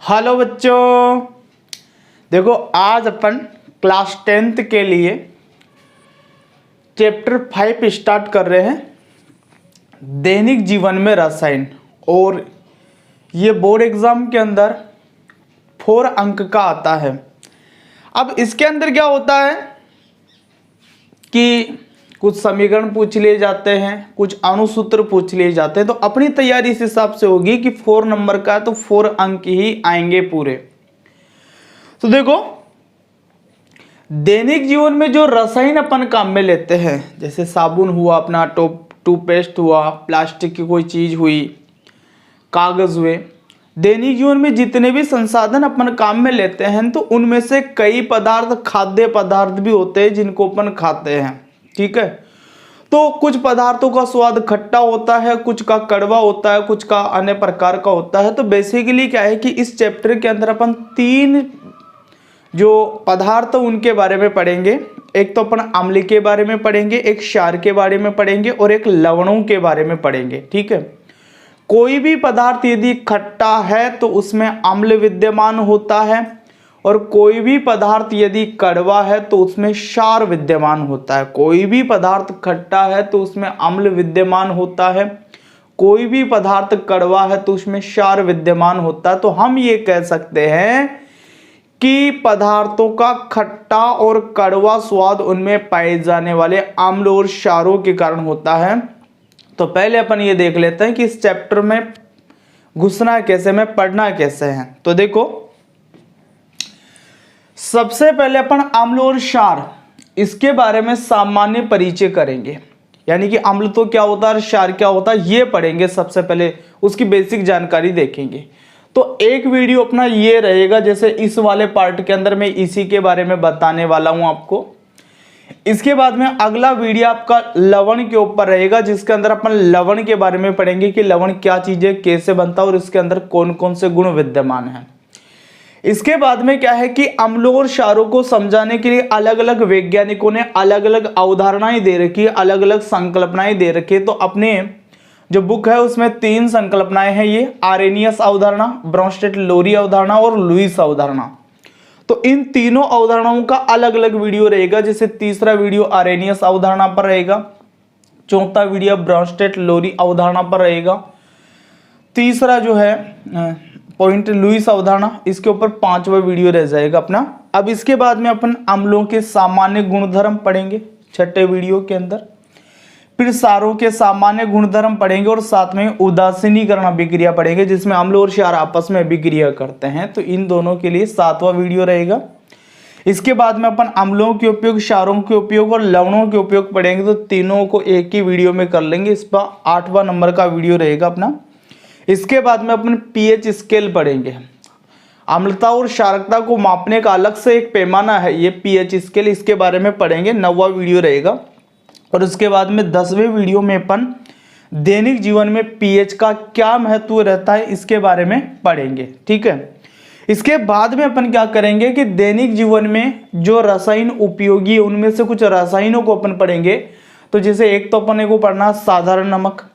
Hello बच्चों, देखो आज अपन क्लास 10th के लिए चैप्टर 5 स्टार्ट कर रहे हैं, दैनिक जीवन में रसायन। और ये बोर्ड एग्जाम के अंदर 4 अंक का आता है। अब इसके अंदर क्या होता है कि कुछ समीकरण पूछ लिए जाते हैं, कुछ अणुसूत्र पूछ लिए जाते हैं। तो अपनी तैयारी इस हिसाब से होगी कि 4 नंबर का तो 4 अंक ही आएंगे पूरे। तो देखो, दैनिक जीवन में जो रसायन अपन काम में लेते हैं, जैसे साबुन हुआ, अपना टूथपेस्ट हुआ, प्लास्टिक की कोई चीज हुई, कागज हुए, दैनिक जीवन में जितने भी संसाधन अपन काम में लेते हैं तो उनमें से कई पदार्थ खाद्य पदार्थ भी होते हैं जिनको अपन खाते हैं। ठीक है, तो कुछ पदार्थों का स्वाद खट्टा होता है, कुछ का कड़वा होता है, कुछ का अन्य प्रकार का होता है। तो बेसिकली क्या है कि इस चैप्टर के अंदर अपन 3 जो पदार्थ उनके बारे में पढ़ेंगे। एक तो अपन अम्ल के बारे में पढ़ेंगे, एक क्षार के बारे में पढ़ेंगे और एक लवणों के बारे में पढ़ेंगे। ठीक है, कोई भी पदार्थ यदि खट्टा है तो उसमें अम्ल विद्यमान होता है, और कोई भी पदार्थ यदि कड़वा है तो उसमें क्षार विद्यमान होता है। कोई भी पदार्थ खट्टा है तो उसमें अम्ल विद्यमान होता है, कोई भी पदार्थ कड़वा है तो उसमें क्षार विद्यमान होता है। तो हम ये कह सकते हैं कि पदार्थों का खट्टा और कड़वा स्वाद उनमें पाए जाने वाले अम्ल और क्षारों के कारण होता है। तो पहले अपन ये देख लेते हैं कि इस चैप्टर में घुसना कैसे, में पढ़ना कैसे है। तो देखो, सबसे पहले अपन अम्ल और क्षार इसके बारे में सामान्य परिचय करेंगे, यानी कि अम्ल तो क्या होता है, क्षार क्या होता है, ये पढ़ेंगे। सबसे पहले उसकी बेसिक जानकारी देखेंगे। तो एक वीडियो अपना ये रहेगा, जैसे इस वाले पार्ट के अंदर मैं इसी के बारे में बताने वाला हूं आपको। इसके बाद में अगला वीडियो आपका लवण के ऊपर रहेगा, जिसके अंदर अपन लवण के बारे में पढ़ेंगे कि लवण क्या चीज है, कैसे बनता है और इसके अंदर कौन कौन से गुण विद्यमान है। इसके बाद में क्या है कि अम्लों और क्षारों को समझाने के लिए अलग अलग वैज्ञानिकों ने अलग अलग अवधारणाएं दे रखी है, अलग अलग संकल्पनाएं दे रखी है। तो अपने जो बुक है उसमें 3 संकल्पनाएं हैं, ये आरेनियस अवधारणा, ब्रॉन्स्टेड लोरी अवधारणा और लुईस अवधारणा। तो इन तीनों अवधारणाओं का अलग अलग वीडियो रहेगा। जैसे तीसरा वीडियो आरेनियस अवधारणा पर रहेगा, चौथा वीडियो ब्रॉन्स्टेड लोरी अवधारणा पर रहेगा, तीसरा जो है पॉइंट लुईस अवधारणा, इसके ऊपर 5वां वीडियो रह जाएगा अपना। अब इसके बाद में अपन अम्लों के सामान्य गुणधर्म पढ़ेंगे 6ठे वीडियो के अंदर, फिर क्षारों के सामान्य गुणधर्म पढ़ेंगे और साथ में उदासीनीकरण अभिक्रिया पढ़ेंगे, जिसमें अम्ल और क्षार आपस में अभिक्रिया करते हैं। तो इन दोनों के लिए 7वां वीडियो रहेगा। इसके बाद में अपन अम्लों के उपयोग, क्षारों के उपयोग और लवणों के उपयोग पढ़ेंगे। तो तीनों को एक ही वीडियो में कर लेंगे। इस पर 8वां नंबर का वीडियो रहेगा अपना। इसके बाद में अपन पीएच स्केल पढ़ेंगे। अम्लता और क्षारकता को मापने का अलग से एक पैमाना है, ये पीएच स्केल, इसके बारे में पढ़ेंगे। 9वां वीडियो रहेगा। और उसके बाद में 10वें वीडियो में अपन दैनिक जीवन में पीएच का क्या महत्व रहता है, इसके बारे में पढ़ेंगे। ठीक है, इसके बाद में अपन क्या करेंगे कि दैनिक जीवन में जो रसायन उपयोगी है उनमें से कुछ रसायनों को अपन पढ़ेंगे। तो जैसे एक तो अपन को पढ़ना साधारण नमक,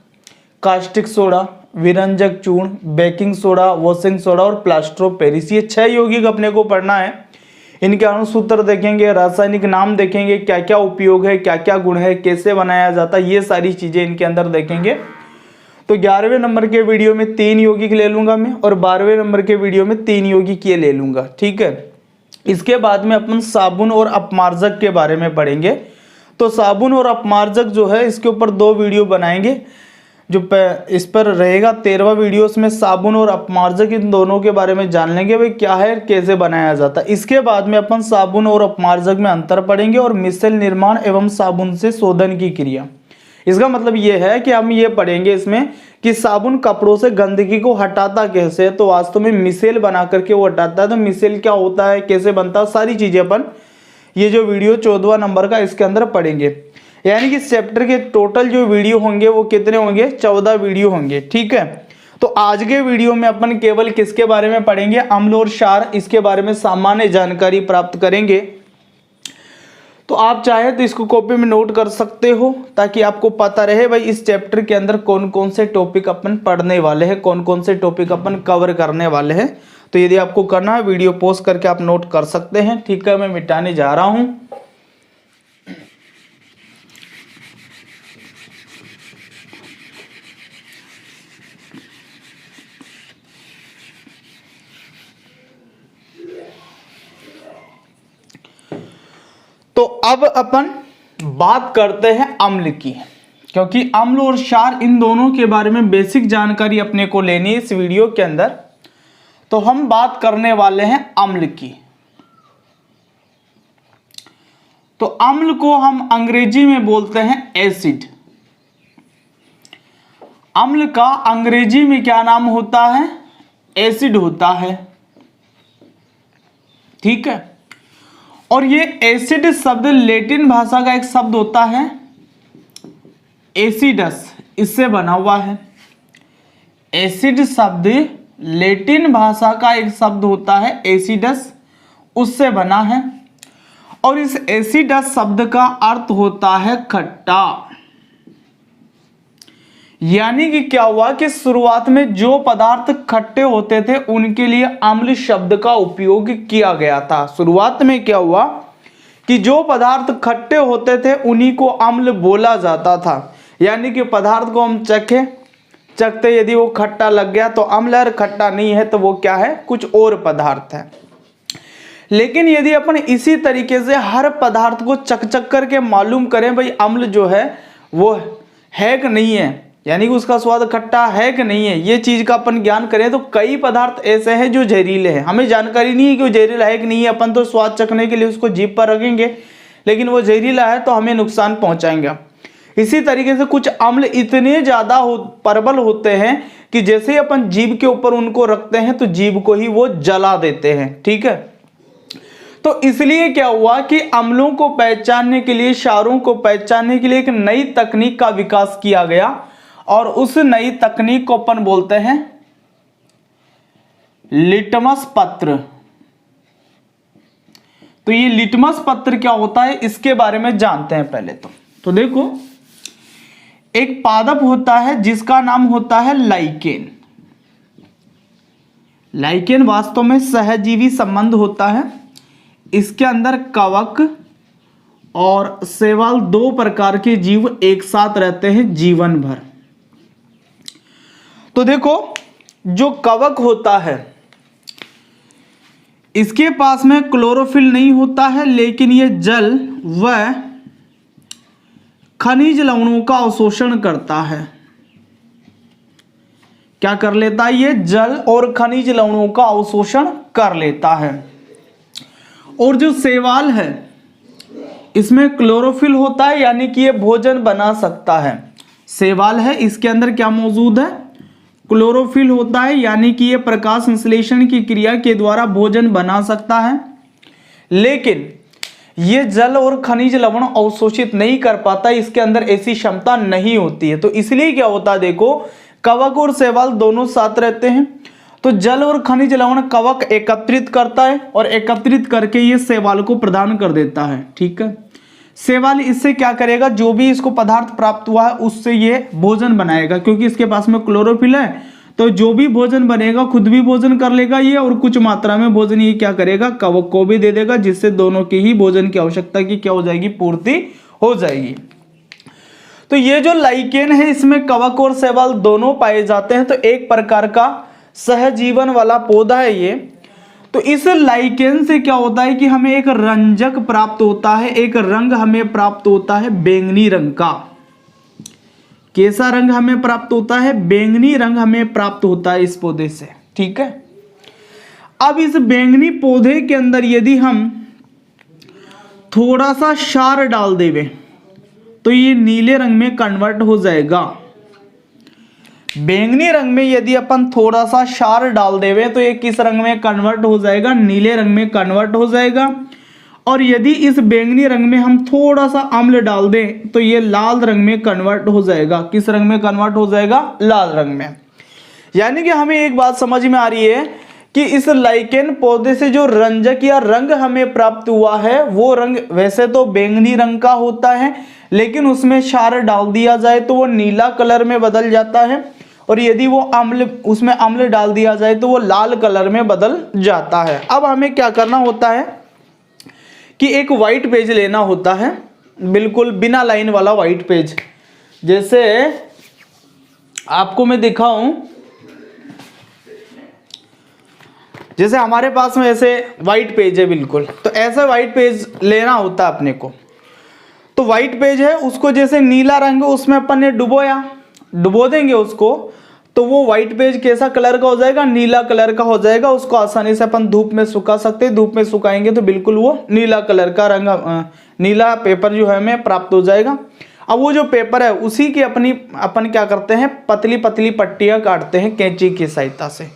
कास्टिक सोडा, विरंजक चूर्ण, बेकिंग सोडा, वॉशिंग सोडा और प्लास्टर ऑफ पेरिस। ये 6 यौगिक अपने को पढ़ना है। इनके अणुसूत्र देखेंगे, रासायनिक नाम देखेंगे, क्या क्या उपयोग है, क्या क्या गुण है, कैसे बनाया जाता है, ये सारी चीजें इनके अंदर देखेंगे। तो 11वें नंबर के वीडियो में 3 यौगिक ले लूंगा मैं, और 12वें नंबर के वीडियो में 3 यौगिक ये ले लूंगा। ठीक है, इसके बाद में अपन साबुन और अपमार्जक के बारे में पढ़ेंगे। तो साबुन और अपमार्जक जो है इसके ऊपर 2 वीडियो बनाएंगे। जो इस पर रहेगा 13वां वीडियो, उसमें साबुन और अपमार्जक इन दोनों के बारे में जान लेंगे, भाई क्या है, कैसे बनाया जाता है। इसके बाद में अपन साबुन और अपमार्जक में अंतर पढ़ेंगे और मिश्रण निर्माण एवं साबुन से शोधन की क्रिया। इसका मतलब ये है कि हम ये पढ़ेंगे इसमें कि साबुन कपड़ों से गंदगी को हटाता कैसे है, तो वास्तव में मिसेल बना करके वो हटाता है। तो मिसेल क्या होता है, कैसे बनता है, सारी चीजें अपन ये जो वीडियो 14वां नंबर का इसके अंदर पढ़ेंगे। यानी कि इस चैप्टर के टोटल जो वीडियो होंगे वो कितने होंगे, 14 वीडियो होंगे। ठीक है, तो आज के वीडियो में अपन केवल किसके बारे में पढ़ेंगे, अम्ल और क्षार, इसके बारे में सामान्य जानकारी प्राप्त करेंगे। तो आप चाहे तो इसको कॉपी में नोट कर सकते हो, ताकि आपको पता रहे भाई इस चैप्टर के अंदर कौन कौन से टॉपिक अपन पढ़ने वाले हैं, कौन कौन से टॉपिक अपन कवर करने वाले हैं। तो यदि आपको करना है वीडियो पॉज करके आप नोट कर सकते हैं। ठीक है, मैं मिटाने जा रहा हूं। तो अब अपन बात करते हैं अम्ल की, क्योंकि अम्ल और क्षार इन दोनों के बारे में बेसिक जानकारी अपने को लेनी है इस वीडियो के अंदर। तो हम बात करने वाले हैं अम्ल की। तो अम्ल को हम अंग्रेजी में बोलते हैं एसिड। अम्ल का अंग्रेजी में क्या नाम होता है? एसिड होता है। ठीक है, और ये एसिड शब्द लैटिन भाषा का एक शब्द होता है एसिडस, इससे बना हुआ है। एसिड शब्द लैटिन भाषा का एक शब्द होता है एसिडस, उससे बना है। और इस एसिडस शब्द का अर्थ होता है खट्टा। यानी कि क्या हुआ कि शुरुआत में जो पदार्थ खट्टे होते थे उनके लिए अम्ल शब्द का उपयोग किया गया था। शुरुआत में क्या हुआ कि जो पदार्थ खट्टे होते थे उन्हीं को अम्ल बोला जाता था। यानी कि पदार्थ को हम चखते यदि वो खट्टा लग गया तो अम्ल, और खट्टा नहीं है तो वो क्या है? कुछ और पदार्थ है। लेकिन यदि अपन इसी तरीके से हर पदार्थ को चख करके मालूम करें भाई अम्ल जो है वो है कि नहीं है, यानी कि उसका स्वाद खट्टा है कि नहीं है, ये चीज का अपन ज्ञान करें, तो कई पदार्थ ऐसे हैं जो जहरीले हैं। हमें जानकारी नहीं है कि वो जहरीला है कि नहीं है। अपन तो स्वाद चखने के लिए उसको जीभ पर रखेंगे, लेकिन वो जहरीला है तो हमें नुकसान पहुंचाएंगे। इसी तरीके से कुछ अम्ल इतने ज्यादा प्रबल होते हैं कि जैसे ही अपन जीभ के ऊपर उनको रखते हैं तो जीभ को ही वो जला देते हैं। ठीक है, तो इसलिए क्या हुआ कि अम्लों को पहचानने के लिए, क्षारों को पहचानने के लिए एक नई तकनीक का विकास किया गया, और उस नई तकनीक को अपन बोलते हैं लिटमस पत्र। तो ये लिटमस पत्र क्या होता है इसके बारे में जानते हैं पहले। तो देखो, एक पादप होता है जिसका नाम होता है लाइकेन। लाइकेन वास्तव में सहजीवी संबंध होता है। इसके अंदर कवक और शैवाल दो प्रकार के जीव एक साथ रहते हैं जीवन भर। तो देखो, जो कवक होता है इसके पास में क्लोरोफिल नहीं होता है, लेकिन ये जल व खनिज लवणों का अवशोषण करता है। क्या कर लेता है? ये जल और खनिज लवणों का अवशोषण कर लेता है। और जो शैवाल है इसमें क्लोरोफिल होता है, यानी कि ये भोजन बना सकता है। शैवाल है, इसके अंदर क्या मौजूद है? क्लोरोफिल होता है, यानी कि ये प्रकाश संश्लेषण की क्रिया के द्वारा भोजन बना सकता है। लेकिन ये जल और खनिज लवण अवशोषित नहीं कर पाता, इसके अंदर ऐसी क्षमता नहीं होती है। तो इसलिए क्या होता है, देखो, कवक और शैवाल दोनों साथ रहते हैं, तो जल और खनिज लवण कवक एकत्रित करता है और एकत्रित करके ये शैवाल को प्रदान कर देता है। ठीक है, शैवाल इससे क्या करेगा? जो भी इसको पदार्थ प्राप्त हुआ है उससे ये भोजन बनाएगा, क्योंकि इसके पास में क्लोरोफिल है। तो जो भी भोजन बनेगा खुद भी भोजन कर लेगा ये, और कुछ मात्रा में भोजन ये क्या करेगा? कवक को भी दे देगा, जिससे दोनों की ही भोजन की आवश्यकता की क्या हो जाएगी? पूर्ति हो जाएगी। तो ये जो लाइकेन है इसमें कवक और शैवाल दोनों पाए जाते हैं। तो एक प्रकार का सहजीवन वाला पौधा है ये। तो इस लाइकेन से क्या होता है कि हमें एक रंजक प्राप्त होता है, एक रंग हमें प्राप्त होता है बैंगनी रंग का। कैसा रंग हमें प्राप्त होता है? बैंगनी रंग हमें प्राप्त होता है इस पौधे से। ठीक है, अब इस बैंगनी पौधे के अंदर यदि हम थोड़ा सा क्षार डाल देवे तो ये नीले रंग में कन्वर्ट हो जाएगा। बैंगनी रंग में यदि अपन थोड़ा सा क्षार डाल देवे तो ये किस रंग में कन्वर्ट हो जाएगा? नीले रंग में कन्वर्ट हो जाएगा। और यदि इस बैंगनी रंग में हम थोड़ा सा अम्ल डाल दें तो ये लाल रंग में कन्वर्ट हो जाएगा। किस रंग में कन्वर्ट हो जाएगा? लाल रंग में। यानी कि हमें एक बात समझ में आ रही है कि इस लाइकेन पौधे से जो रंजक या रंग हमें प्राप्त हुआ है वो रंग वैसे तो बैंगनी रंग का होता है, लेकिन उसमें क्षार डाल दिया जाए तो वो नीला कलर में बदल जाता है। और यदि वो अम्ल उसमें अम्ल डाल दिया जाए तो वो लाल कलर में बदल जाता है। अब हमें क्या करना होता है कि एक वाइट पेज लेना होता है, बिल्कुल बिना लाइन वाला वाइट पेज। जैसे आपको मैं दिखाऊं, जैसे हमारे पास में ऐसे वाइट पेज है बिल्कुल, तो ऐसा वाइट पेज लेना होता है अपने को। तो वाइट पेज है, उसको जैसे नीला रंग उसमें अपन ने डुबो देंगे उसको, तो वो वाइट पेज कैसा कलर का हो जाएगा, नीला कलर का हो जाएगा। उसको आसानी से अपन धूप में सुखा सकते हैं, धूप में सुखाएंगे तो बिल्कुल वो नीला कलर का रंग, नीला पेपर जो है हमें प्राप्त हो जाएगा। अब वो जो पेपर है उसी की अपन क्या करते हैं, पतली पतली पट्टियां काटते हैं कैंची की सहायता से।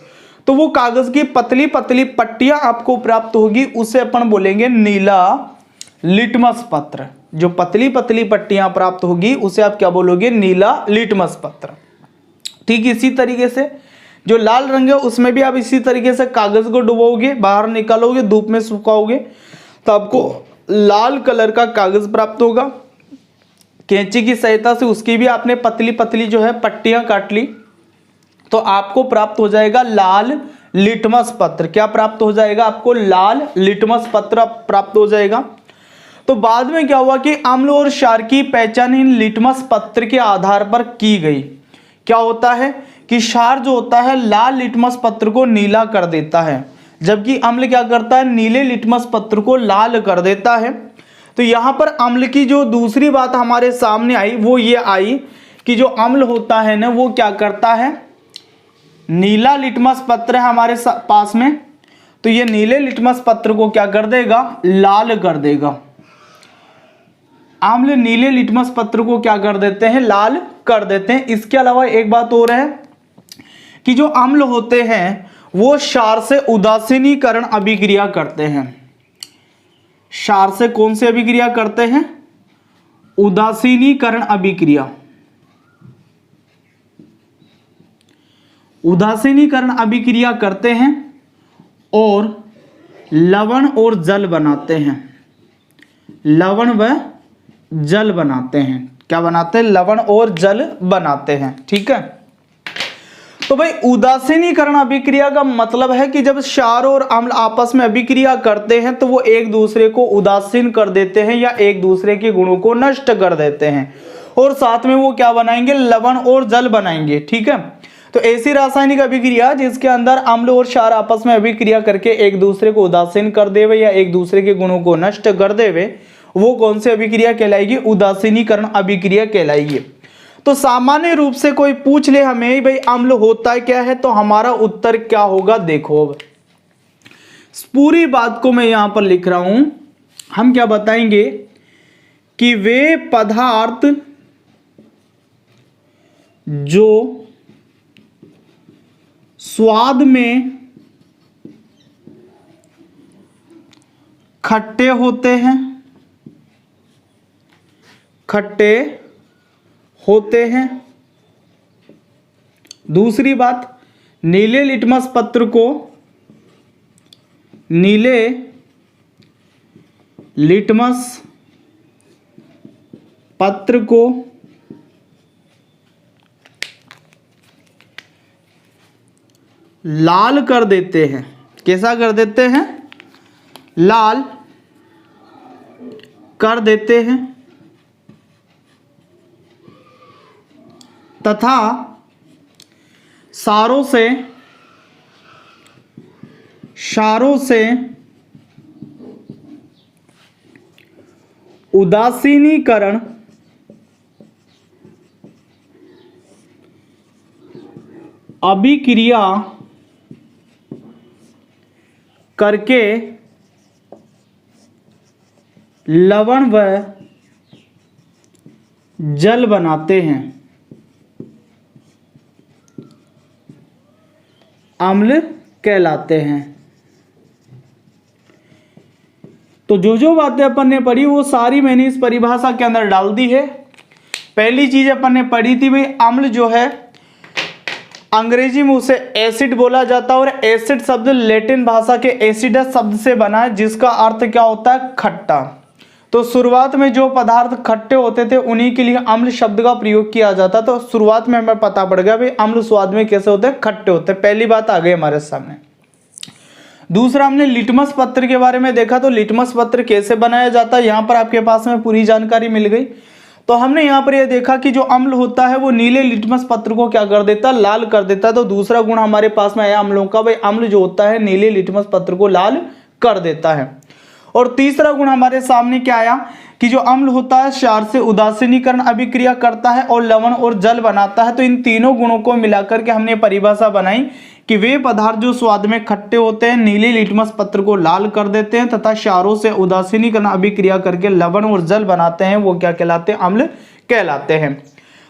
तो वो कागज की पतली पतली पट्टियां आपको प्राप्त होगी, उसे अपन बोलेंगे नीला लिटमस पत्र। जो पतली पतली पट्टियां प्राप्त होगी उसे आप क्या बोलोगे, नीला लिटमस पत्र। ठीक इसी तरीके से जो लाल रंग है उसमें भी आप इसी तरीके से कागज को डुबोगे, बाहर निकालोगे, धूप में सुखाओगे तो आपको लाल कलर का कागज प्राप्त होगा। कैंची की सहायता से उसकी भी आपने पतली पतली जो है पट्टियां काट ली, तो आपको प्राप्त हो जाएगा लाल लिटमस पत्र। क्या प्राप्त हो जाएगा आपको, लाल लिटमस पत्र प्राप्त हो जाएगा। तो बाद में क्या हुआ कि अम्ल और क्षार की पहचान इन लिटमस पत्र के आधार पर की गई। क्या होता है कि क्षार जो होता है लाल लिटमस पत्र को नीला कर देता है, जबकि अम्ल क्या करता है, नीले लिटमस पत्र को लाल कर देता है। तो यहां पर अम्ल की जो दूसरी बात हमारे सामने आई वो ये आई कि जो अम्ल होता है ना वो क्या करता है, नीला लिटमस पत्र है हमारे पास में, तो ये नीले लिटमस पत्र को क्या कर देगा, लाल कर देगा। अम्ल नीले लिटमस पत्र को क्या कर देते हैं, लाल कर देते हैं। इसके अलावा एक बात और है कि जो अम्ल होते हैं वो क्षार से उदासीनीकरण अभिक्रिया करते हैं। क्षार से कौन सी अभिक्रिया करते हैं, उदासीनीकरण अभिक्रिया। उदासीनीकरण अभिक्रिया करते हैं और लवण और जल बनाते हैं। लवण व जल बनाते हैं। क्या बनाते हैं, लवण और जल बनाते हैं। ठीक है, तो भाई उदासीनीकरण अभिक्रिया का मतलब है कि जब क्षार और अम्ल आपस में अभिक्रिया करते हैं तो वो एक दूसरे को उदासीन कर देते हैं या एक दूसरे के गुणों को नष्ट कर देते हैं, और साथ में वो क्या बनाएंगे, लवण और जल बनाएंगे। ठीक है, तो ऐसी रासायनिक अभिक्रिया जिसके अंदर अम्ल और क्षार आपस में अभिक्रिया करके एक दूसरे को उदासीन कर देवे या एक दूसरे के गुणों को नष्ट कर देवे, वो कौन सी अभिक्रिया कहलाएगी, उदासीनीकरण अभिक्रिया कहलाएगी। तो सामान्य रूप से कोई पूछ ले हमें भाई अम्ल होता क्या है, तो हमारा उत्तर क्या होगा, देखो अब पूरी बात को मैं यहां पर लिख रहा हूं। हम क्या बताएंगे कि वे पदार्थ जो स्वाद में खट्टे होते हैं, खट्टे होते हैं। दूसरी बात, नीले लिटमस पत्र को, नीले लिटमस पत्र को लाल कर देते हैं। कैसा कर देते हैं, लाल कर देते हैं, तथा क्षारों से उदासीनीकरण अभिक्रिया करके लवण व जल बनाते हैं। अम्ल कहलाते हैं। तो जो बातें अपन ने पढ़ी वो सारी मैंने इस परिभाषा के अंदर डाल दी है। पहली चीज अपन ने पढ़ी थी भाई, अम्ल जो है अंग्रेजी में उसे एसिड बोला जाता है, और एसिड शब्द लैटिन भाषा के एसिडस शब्द से बना है, जिसका अर्थ क्या होता है, खट्टा। तो शुरुआत में जो पदार्थ खट्टे होते थे उन्हीं के लिए अम्ल शब्द का प्रयोग किया जाता। तो शुरुआत में हमें पता पड़ गया भाई अम्ल स्वाद में कैसे होते हैं, खट्टे होते हैं। पहली बात आ गई हमारे सामने। दूसरा हमने लिटमस पत्र के बारे में देखा। तो लिटमस पत्र कैसे बनाया जाता है, यहाँ पर आपके पास में पूरी जानकारी मिल गई। तो हमने यहाँ पर यह देखा कि जो अम्ल होता है वो नीले लिटमस पत्र को क्या कर देता है, लाल कर देता है। तो दूसरा गुण हमारे पास में आया अम्लों का, भाई अम्ल जो होता है नीले लिटमस पत्र को लाल कर देता है। और तीसरा गुण हमारे सामने क्या आया कि जो अम्ल होता है क्षार से उदासीनीकरण अभिक्रिया करता है और लवण और जल बनाता है। तो इन तीनों गुणों को मिलाकर के हमने परिभाषा बनाई कि वे पदार्थ जो स्वाद में खट्टे होते हैं नीले लिटमस पत्र को लाल कर देते हैं तथा क्षारों से उदासीनीकरण अभिक्रिया करके लवण और जल बनाते हैं, वो क्या कहलाते हैं, अम्ल कहलाते हैं।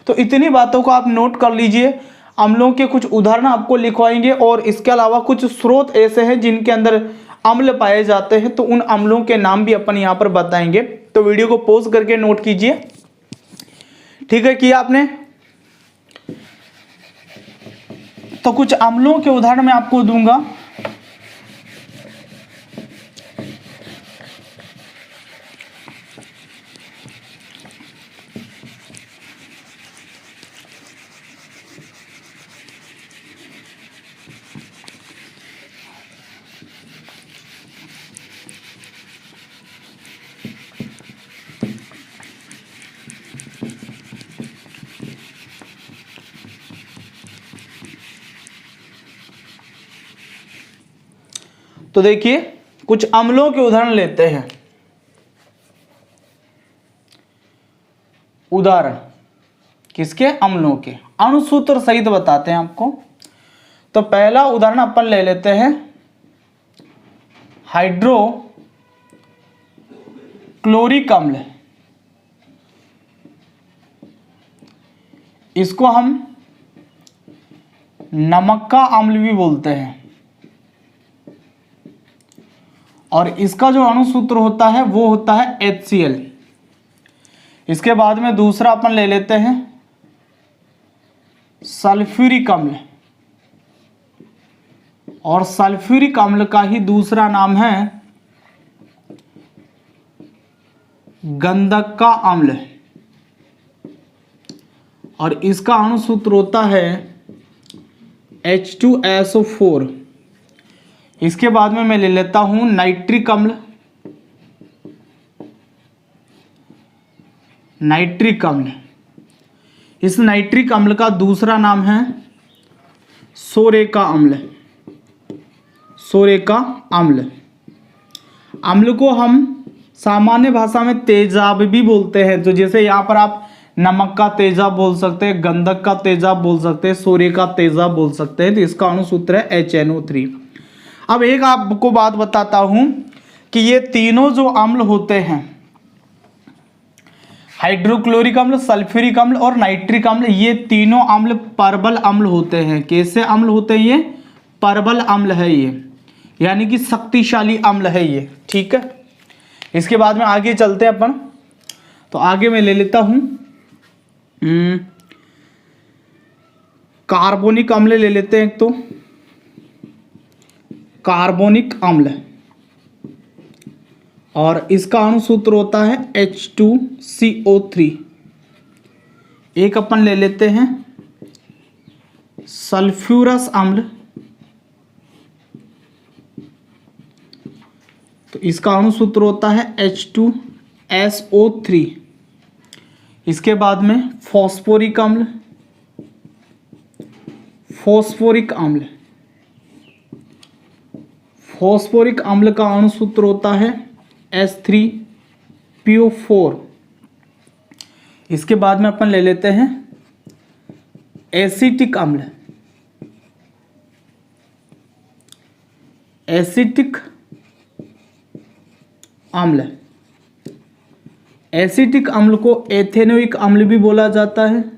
तो इतनी बातों को आप नोट कर लीजिए। अम्लों के कुछ उदाहरण आपको लिखवाएंगे और इसके अलावा कुछ स्रोत ऐसे हैं जिनके अंदर अम्ल पाए जाते हैं, तो उन अम्लों के नाम भी अपन यहाँ पर बताएंगे। तो वीडियो को पॉज करके नोट कीजिए। ठीक है, किया आपने? तो कुछ अम्लों के उदाहरण मैं आपको दूंगा। तो देखिए कुछ अम्लों के उदाहरण लेते हैं। उदाहरण किसके? अम्लों के। अणुसूत्र सहित बताते हैं आपको। तो पहला उदाहरण अपन ले लेते हैं हाइड्रोक्लोरिक अम्ल। इसको हम नमक का अम्ल भी बोलते हैं और इसका जो अणुसूत्र होता है वो होता है HCl। इसके बाद में दूसरा अपन ले लेते हैं सल्फ्यूरिक अम्ल, और सल्फ्यूरिक अम्ल का ही दूसरा नाम है गंधक का अम्ल और इसका अणुसूत्र होता है H2SO4। इसके बाद में मैं ले लेता हूं नाइट्रिक अम्ल। नाइट्रिक अम्ल, इस नाइट्रिक अम्ल का दूसरा नाम है सोरेका अम्ल। सोरेका अम्ल। अम्ल को हम सामान्य भाषा में तेजाब भी बोलते हैं। तो जैसे यहाँ पर आप नमक का तेजाब बोल सकते हैं, गंधक का तेजाब बोल सकते हैं, सोरे का तेजाब बोल सकते हैं। तो इसका अणुसूत्र है HNO3। अब एक आपको बात बताता हूं कि ये तीनों जो अम्ल होते हैं, हाइड्रोक्लोरिक अम्ल, सल्फ्यूरिक अम्ल और नाइट्रिक अम्ल, ये तीनों अम्ल परबल अम्ल होते हैं। कैसे अम्ल होते हैं? ये परबल अम्ल है ये, यानी कि शक्तिशाली अम्ल है ये। ठीक है, इसके बाद में आगे चलते हैं अपन। तो आगे मैं ले लेता हूं कार्बोनिक अम्ल ले लेते हैं। एक तो कार्बोनिक अम्ल और इसका अणुसूत्र होता है H2CO3। एक अपन ले लेते हैं सल्फ्यूरस अम्ल, तो इसका अणुसूत्र होता है H2SO3। इसके बाद में फॉस्फोरिक अम्ल। फॉस्फोरिक अम्ल, फॉस्फोरिक अम्ल का अणुसूत्र होता है H3PO4। इसके बाद में अपन ले लेते हैं एसिटिक अम्ल। एसिटिक अम्ल, एसिटिक अम्ल को एथेनोइक अम्ल भी बोला जाता है।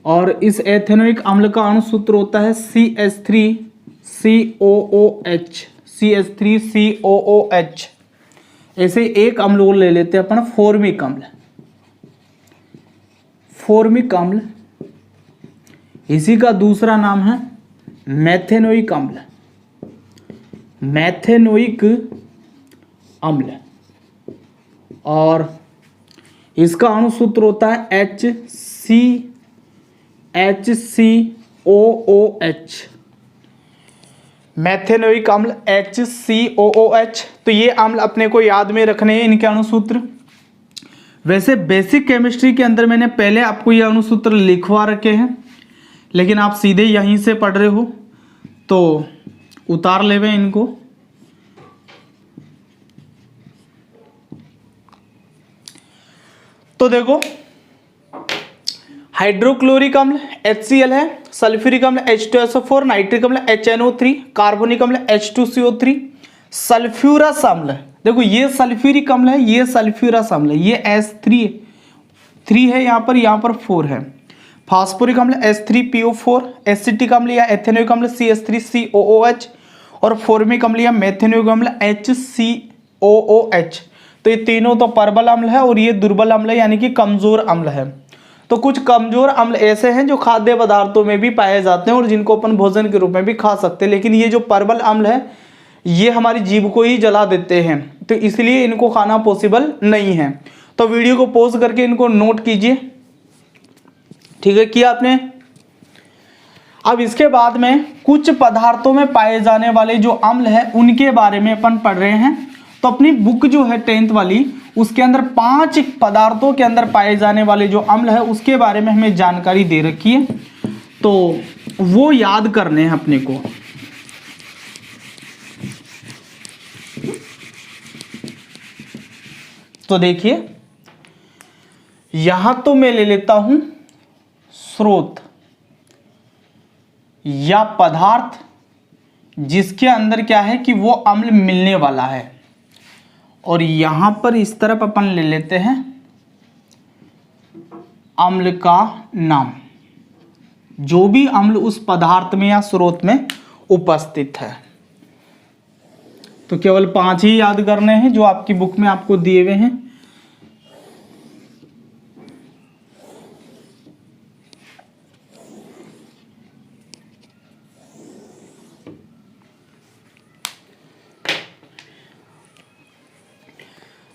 और इस एथेनोइक अम्ल का अणुसूत्र होता है CH3COOH। CH3COOH। ऐसे एक अम्ल को ले लेते हैं अपन फॉर्मिक अम्ल। फॉर्मिक अम्ल, इसी का दूसरा नाम है मेथेनोइक अम्ल। मैथेनोइक अम्ल, और इसका अणुसूत्र होता है HCOOH। मैथेनोइक अम्ल HCOOH। तो ये अम्ल अपने को याद में रखने हैं, इनके अणुसूत्र। वैसे बेसिक केमिस्ट्री के अंदर मैंने पहले आपको ये अणुसूत्र लिखवा रखे हैं, लेकिन आप सीधे यहीं से पढ़ रहे हो तो उतार लेवे इनको। तो देखो, हाइड्रोक्लोरिक अम्ल HCl है, सल्फ्यूरिक अम्ल H2SO4, नाइट्रिक अम्ल HNO3, कार्बोनिक अम्ल H2CO3, सल्फ्यूरस अम्ल, देखो ये सल्फ्यूरिक अम्ल है, ये सल्फ्यूरस अम्ल है, ये S3 है, यहाँ पर 4 है। फास्फोरिक अम्ल H3PO4, एसिटिक अम्ल या एथेनोइक अम्ल CH3COOH, और फॉर्मिक अम्ल या मेथेनोइक अम्ल HCOOH। तो ये तीनों तो प्रबल अम्ल है और ये दुर्बल अम्ल है, यानी कि कमजोर अम्ल है। तो कुछ कमजोर अम्ल ऐसे हैं जो खाद्य पदार्थों में भी पाए जाते हैं और जिनको अपन भोजन के रूप में भी खा सकते हैं, लेकिन ये जो प्रबल अम्ल है ये हमारी जीभ को ही जला देते हैं, तो इसलिए इनको खाना पॉसिबल नहीं है। तो वीडियो को पॉज करके इनको नोट कीजिए, ठीक है, किया आपने। अब इसके बाद में कुछ पदार्थों में पाए जाने वाले जो अम्ल है उनके बारे में अपन पढ़ रहे हैं। तो अपनी बुक जो है 10th वाली, उसके अंदर 5 पदार्थों के अंदर पाए जाने वाले जो अम्ल है उसके बारे में हमें जानकारी दे रखी है, तो वो याद करने हैं अपने को। तो देखिए, यहां तो मैं ले लेता हूं स्रोत या पदार्थ जिसके अंदर क्या है कि वो अम्ल मिलने वाला है, और यहां पर इस तरफ अपन ले लेते हैं अम्ल का नाम, जो भी अम्ल उस पदार्थ में या स्रोत में उपस्थित है। तो केवल 5 ही याद करने हैं जो आपकी बुक में आपको दिए हुए हैं।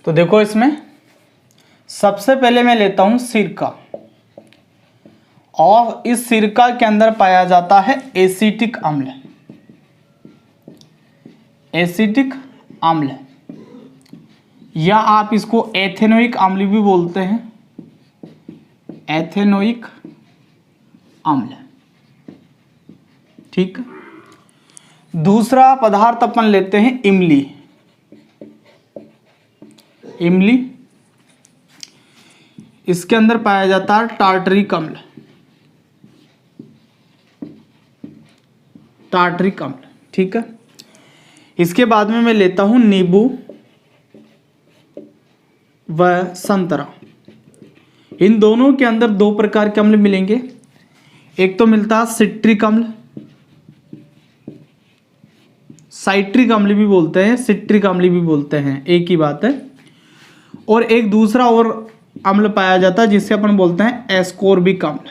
तो देखो, इसमें सबसे पहले मैं लेता हूं सिरका, और इस सिरका के अंदर पाया जाता है एसिटिक अम्ल। एसिटिक अम्ल, या आप इसको एथेनोइक अम्ल भी बोलते हैं, एथेनोइक अम्ल, ठीक। दूसरा पदार्थ अपन लेते हैं इमली। इमली, इसके अंदर पाया जाता है टार्टरिक अम्ल। टार्टरिक अम्ल, ठीक है। इसके बाद में मैं लेता हूं नींबू व संतरा। इन दोनों के अंदर 2 प्रकार के अम्ल मिलेंगे। एक तो मिलता है सिट्रिक अम्ल, साइट्रिक अम्ल भी बोलते हैं, सिट्रिक अम्ल भी बोलते हैं, एक ही बात है। और एक दूसरा और अम्ल पाया जाता है जिसे अपन बोलते हैं एस्कोर्बिक अम्ल।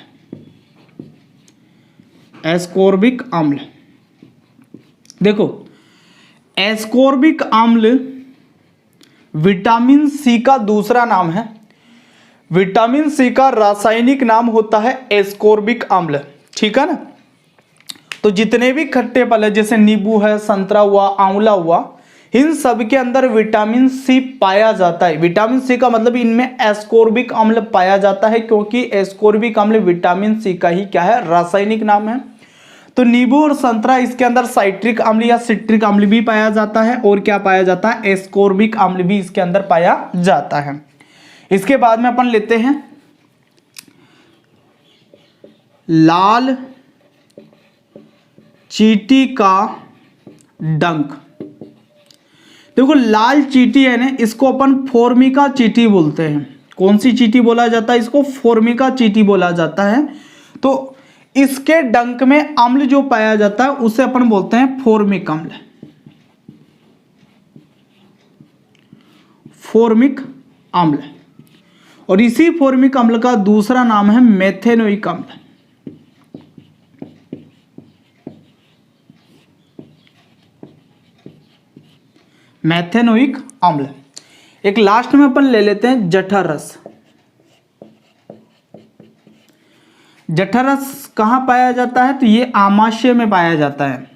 एस्कोर्बिक अम्ल, देखो, एस्कोर्बिक अम्ल विटामिन सी का दूसरा नाम है। विटामिन सी का रासायनिक नाम होता है एस्कोर्बिक अम्ल, ठीक है ना। तो जितने भी खट्टे फल है, जैसे नींबू है, संतरा हुआ, आंवला हुआ, इन सब के अंदर विटामिन सी पाया जाता है। विटामिन सी का मतलब इनमें एस्कोर्बिक अम्ल पाया जाता है, क्योंकि एस्कोर्बिक अम्ल विटामिन सी का ही क्या है, रासायनिक नाम है। तो नींबू और संतरा, इसके अंदर साइट्रिक अम्ल या सिट्रिक अम्ल भी पाया जाता है, और क्या पाया जाता है, एस्कोर्बिक अम्ल भी इसके अंदर पाया जाता है। इसके बाद में अपन लेते हैं लाल चींटी का डंक। देखो, लाल चींटी है ना, इसको अपन फॉर्मिका चींटी बोलते हैं। कौन सी चींटी बोला जाता है इसको? फॉर्मिका चींटी बोला जाता है। तो इसके डंक में अम्ल जो पाया जाता है उसे अपन बोलते हैं फॉर्मिक अम्ल। फॉर्मिक अम्ल, और इसी फॉर्मिक अम्ल का दूसरा नाम है मेथेनोइक अम्ल। मैथेनोइक अम्ल। एक लास्ट में अपन ले लेते हैं जठररस। जठररस कहाँ पाया जाता है? तो ये आमाशय में पाया जाता है।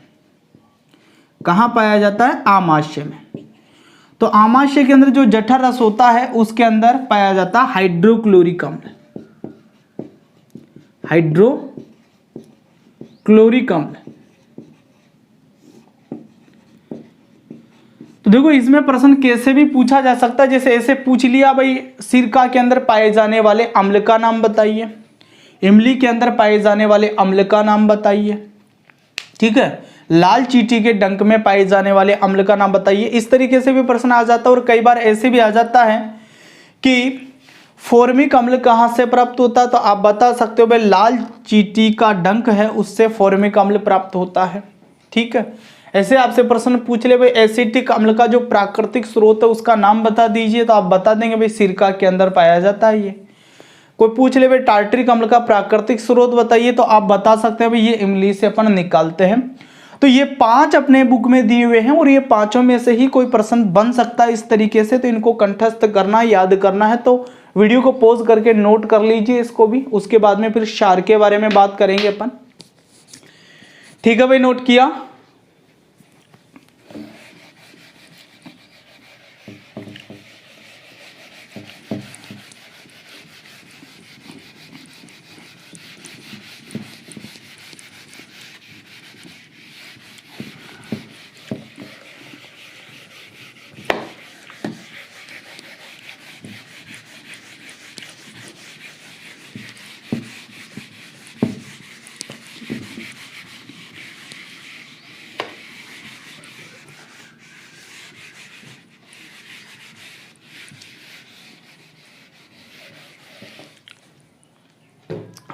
कहाँ पाया जाता है? आमाशय में। तो आमाशय के अंदर जो जठररस होता है उसके अंदर पाया जाता है हाइड्रोक्लोरिक अम्ल। हाइड्रोक्लोरिक अम्ल। तो देखो इसमें प्रश्न कैसे भी पूछा जा सकता है, जैसे ऐसे पूछ लिया भाई सिरका के अंदर पाए जाने वाले अम्ल का नाम बताइए, इमली के अंदर पाए जाने वाले अम्ल का नाम बताइए, ठीक है, लाल चींटी के डंक में पाए जाने वाले अम्ल का नाम बताइए। इस तरीके से भी प्रश्न आ जाता है। और कई बार ऐसे भी आ जाता है कि फॉर्मिक अम्ल कहाँ से प्राप्त होता है, तो आप बता सकते हो भाई लाल चींटी का डंक है उससे फॉर्मिक अम्ल प्राप्त होता है, ठीक है। ऐसे आपसे प्रश्न पूछ ले भाई एसिटिक अम्ल का जो प्राकृतिक स्रोत है उसका नाम बता दीजिए, तो आप बता देंगे भाई सिरका के अंदर पाया जाता है ये। कोई पूछ ले भाई टार्टरिक अम्ल का प्राकृतिक स्रोत बताइए, तो आप बता सकते हैं भाई ये इमली से अपन निकालते हैं। तो ये 5 अपने बुक में दिए हुए हैं और ये 5 में से ही कोई प्रश्न बन सकता है इस तरीके से। तो इनको कंठस्थ करना, याद करना है तो वीडियो को पॉज करके नोट कर लीजिए इसको भी। उसके बाद में फिर क्षार के बारे में बात करेंगे अपन, ठीक है भाई, नोट किया।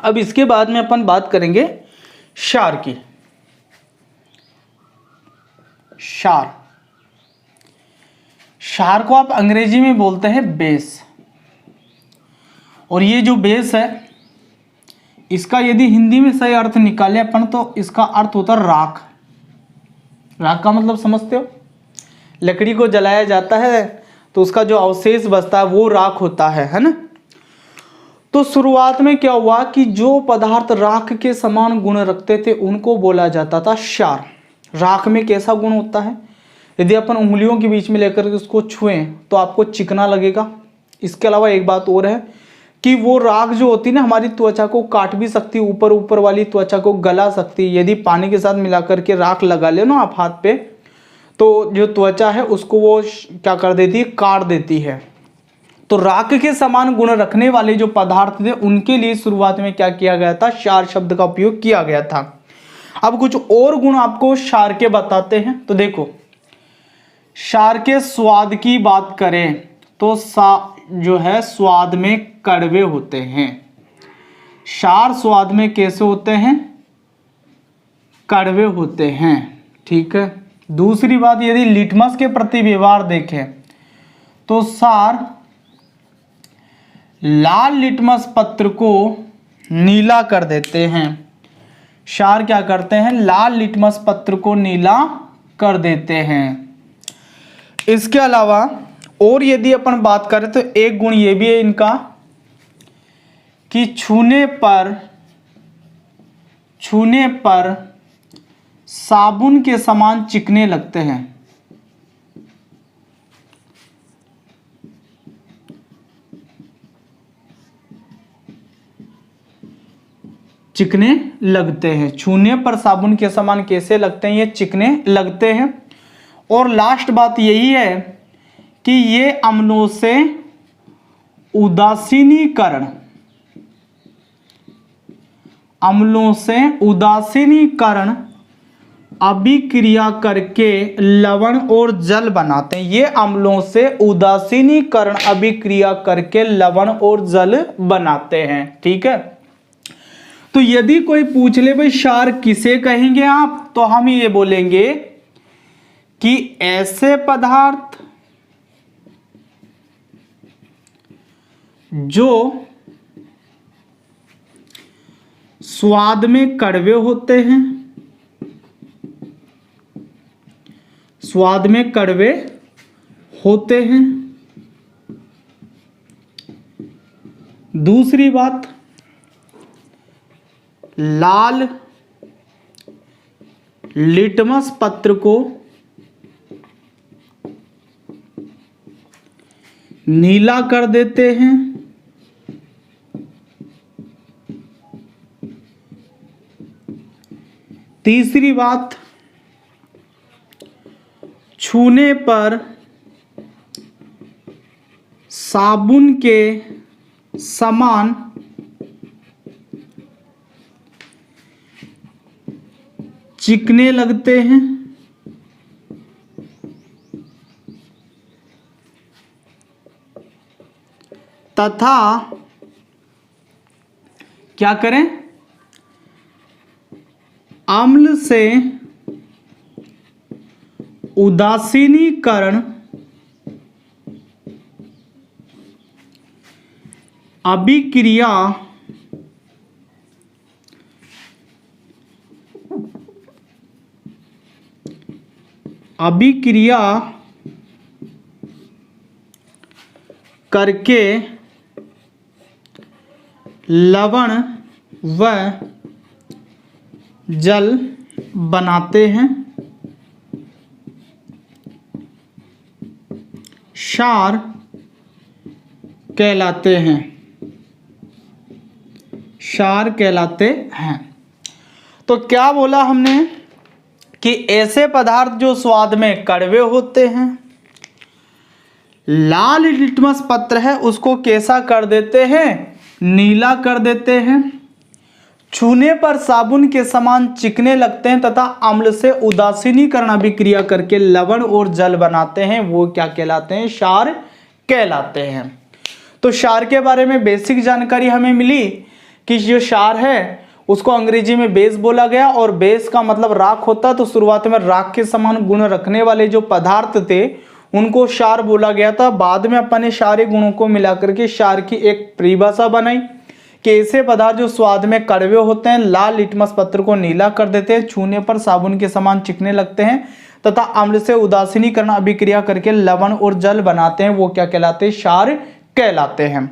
अब इसके बाद में अपन बात करेंगे क्षार की। क्षार, क्षार को आप अंग्रेजी में बोलते हैं बेस। और ये जो बेस है इसका यदि हिंदी में सही अर्थ निकाले अपन तो इसका अर्थ होता है राख। राख का मतलब समझते हो? लकड़ी को जलाया जाता है तो उसका जो अवशेष बचता है वो राख होता है ना। तो शुरुआत में क्या हुआ कि जो पदार्थ राख के समान गुण रखते थे उनको बोला जाता था क्षार। राख में कैसा गुण होता है? यदि अपन उंगलियों के बीच में लेकर के उसको छुएं तो आपको चिकना लगेगा। इसके अलावा एक बात और है कि वो राख जो होती है ना हमारी त्वचा को काट भी सकती है, ऊपर ऊपर वाली त्वचा को गला सकती है। यदि पानी के साथ मिलाकर के राख लगा ले ना आप हाथ पे तो जो त्वचा है उसको वो क्या कर देती है? काट देती है। तो राख के समान गुण रखने वाले जो पदार्थ थे उनके लिए शुरुआत में क्या किया गया था? क्षार शब्द का उपयोग किया गया था। अब कुछ और गुण आपको क्षार के बताते हैं। तो देखो क्षार के स्वाद की बात करें तो जो है स्वाद में कड़वे होते हैं। क्षार स्वाद में कैसे होते हैं? कड़वे होते हैं, ठीक है। दूसरी बात, यदि लिटमस के प्रति व्यवहार देखें तो क्षार लाल लिटमस पत्र को नीला कर देते हैं। क्षार क्या करते हैं? लाल लिटमस पत्र को नीला कर देते हैं। इसके अलावा और यदि अपन बात करें तो एक गुण ये भी है इनका कि छूने पर साबुन के समान चिकने लगते हैं। चिकने लगते हैं। छूने पर साबुन के समान कैसे लगते हैं? ये चिकने लगते हैं। और लास्ट बात यही है कि ये अम्लों से उदासीनीकरण अभिक्रिया करके लवण और जल बनाते हैं। ये अम्लों से उदासीनीकरण अभिक्रिया करके लवण और जल बनाते हैं, ठीक है। तो यदि कोई पूछ ले भाई क्षार किसे कहेंगे आप, तो हम ये बोलेंगे कि ऐसे पदार्थ जो स्वाद में कड़वे होते हैं, स्वाद में कड़वे होते हैं। दूसरी बात, लाल लिटमस पत्र को नीला कर देते हैं। तीसरी बात, छूने पर साबुन के समान चिकने लगते हैं। तथा क्या करें, अम्ल से उदासीनीकरण अभिक्रिया करके लवण व जल बनाते हैं। क्षार कहलाते हैं। क्षार कहलाते हैं। तो क्या बोला हमने कि ऐसे पदार्थ जो स्वाद में कड़वे होते हैं, लाल लिटमस पत्र है उसको कैसा कर देते हैं, नीला कर देते हैं। छूने पर साबुन के समान चिकने लगते हैं तथा अम्ल से उदासीनीकरण अभिक्रिया करके लवण और जल बनाते हैं, वो क्या कहलाते हैं, क्षार कहलाते हैं। तो क्षार के बारे में बेसिक जानकारी हमें मिली कि जो क्षार है उसको अंग्रेजी में बेस बोला गया, और बेस का मतलब राख होता, तो शुरुआत में राख के समान गुण रखने वाले जो पदार्थ थे उनको क्षार बोला गया था। बाद में अपन ने सारे गुणों को मिलाकर के क्षार की एक परिभाषा बनाई कि ऐसे पदार्थ जो स्वाद में कड़वे होते हैं, लाल लिटमस पत्र को नीला कर देते हैं, छूने पर साबुन के समान चिकने लगते हैं तथा अम्ल से उदासीनीकरण अभिक्रिया करके लवण और जल बनाते हैं, वो क्या कहलाते हैं, क्षार कहलाते हैं।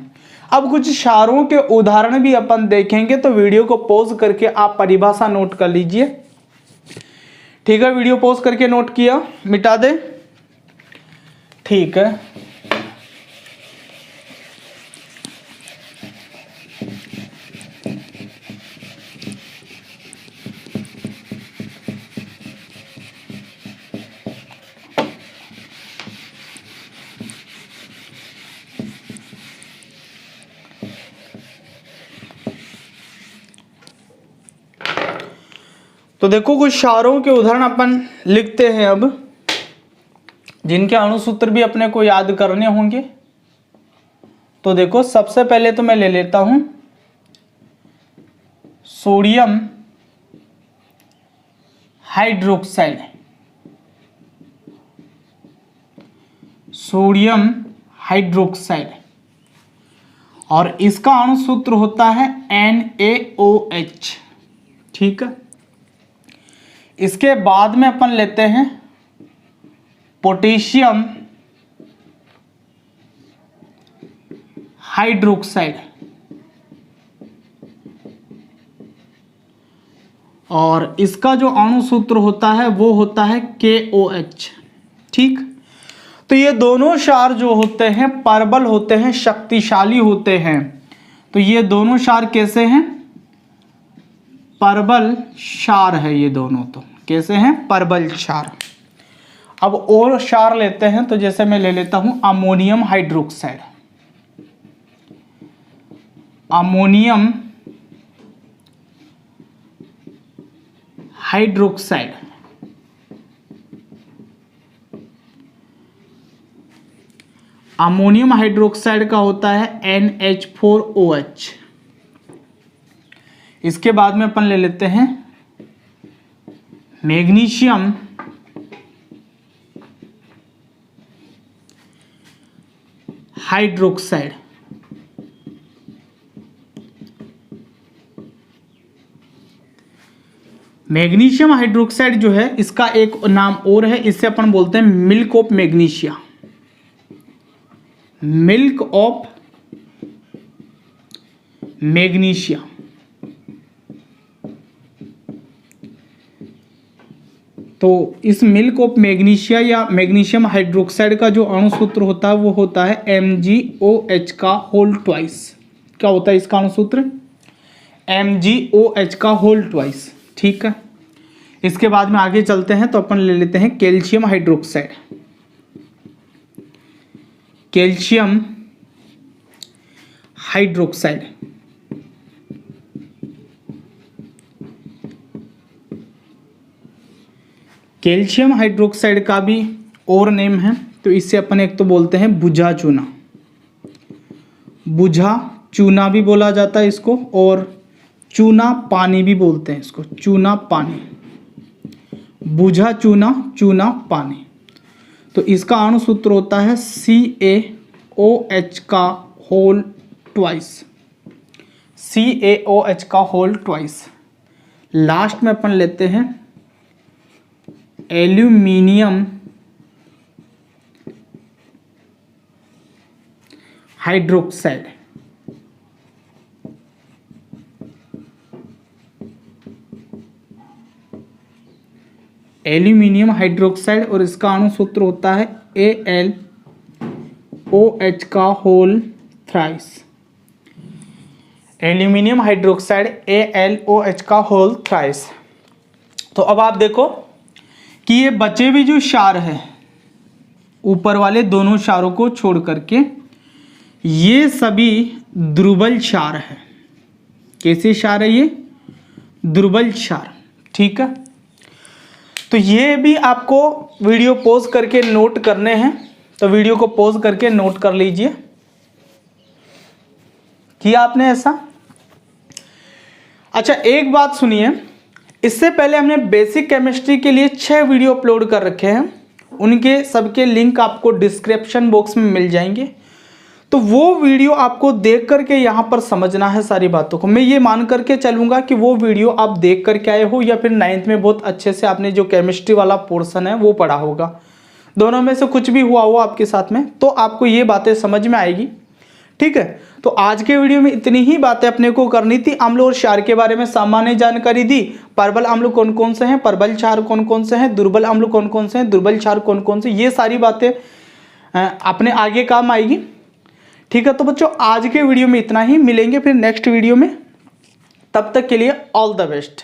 अब कुछ क्षारों के उदाहरण भी अपन देखेंगे, तो वीडियो को पॉज करके आप परिभाषा नोट कर लीजिए। ठीक है, वीडियो पॉज करके नोट किया, मिटा दे, ठीक है। तो देखो कुछ क्षारों के उदाहरण अपन लिखते हैं अब, जिनके अणुसूत्र भी अपने को याद करने होंगे। तो देखो सबसे पहले तो मैं ले लेता हूं सोडियम हाइड्रोक्साइड। सोडियम हाइड्रोक्साइड, और इसका अणुसूत्र होता है NaOH। ठीक है, इसके बाद में अपन लेते हैं पोटेशियम हाइड्रोक्साइड, और इसका जो अणुसूत्र होता है वो होता है KOH। ठीक, तो ये दोनों क्षार जो होते हैं प्रबल होते हैं, शक्तिशाली होते हैं। तो ये दोनों क्षार कैसे हैं, प्रबल क्षार है ये दोनों। तो कैसे हैं, प्रबल क्षार। अब और क्षार लेते हैं, तो जैसे मैं ले लेता हूं ammonium hydroxide. Ammonium hydroxide, ammonium hydroxide का होता है NH4OH। इसके बाद में अपन ले लेते हैं मैग्नीशियम हाइड्रोक्साइड। मैग्नीशियम हाइड्रोक्साइड जो है इसका एक नाम और है, इससे अपन बोलते हैं milk of magnesia. Milk of magnesia. तो इस मिल्क ऑफ मैग्नीशिया या मैग्नीशियम हाइड्रोक्साइड का जो अणु सूत्र होता है वो होता है MgOH का होल ट्वाइस। क्या होता है इसका अणु सूत्र? MgOH का होल ट्वाइस। ठीक है, इसके बाद में आगे चलते हैं तो अपन ले लेते हैं calcium hydroxide. Calcium hydroxide calcium hydroxide का भी और नेम है, तो इससे अपन एक तो बोलते हैं बुझा चूना। बुझा चूना भी बोला जाता है इसको, और चूना पानी भी बोलते हैं इसको, चूना पानी। बुझा चूना, चूना पानी। तो इसका अणु सूत्र होता है CaOH का होल ट्वाइस। CaOH का होल ट्वाइस। लास्ट में अपन लेते हैं एल्यूमिनियम हाइड्रोक्साइड। एल्यूमिनियम हाइड्रोक्साइड, और इसका अणु सूत्र होता है AlOH का whole thrice. Aluminium hydroxide AlOH का होल थ्राइस। तो अब आप देखो कि ये बचे भी जो क्षार है, ऊपर वाले दोनों क्षारों को छोड़ करके, ये सभी दुर्बल क्षार है। कैसे क्षार है ये? दुर्बल क्षार। ठीक है, तो ये भी आपको वीडियो पॉज करके नोट करने हैं, तो वीडियो को पॉज करके नोट कर लीजिए। किया आपने ऐसा? अच्छा, एक बात सुनिए, इससे पहले हमने बेसिक केमिस्ट्री के लिए 6 वीडियो अपलोड कर रखे हैं, उनके सबके लिंक आपको डिस्क्रिप्शन बॉक्स में मिल जाएंगे। तो वो वीडियो आपको देख करके यहाँ पर समझना है सारी बातों को। मैं ये मान करके चलूँगा कि वो वीडियो आप देख करके आए हो, या फिर 9th में बहुत अच्छे से आपने जो केमिस्ट्री वाला पोर्शन है वो पढ़ा होगा। दोनों में से कुछ भी हुआ हो आपके साथ में, तो आपको ये बातें समझ में आएगी। ठीक है, तो आज के वीडियो में इतनी ही बातें अपने को करनी थी। अम्ल और क्षार के बारे में सामान्य जानकारी दी। प्रबल अम्ल कौन कौन से हैं, प्रबल क्षार कौन कौन से हैं, दुर्बल अम्ल कौन कौन से हैं, दुर्बल क्षार कौन कौन से, ये सारी बातें अपने आगे काम आएगी। ठीक है, तो बच्चों आज के वीडियो में इतना ही। मिलेंगे फिर नेक्स्ट वीडियो में, तब तक के लिए ऑल द बेस्ट।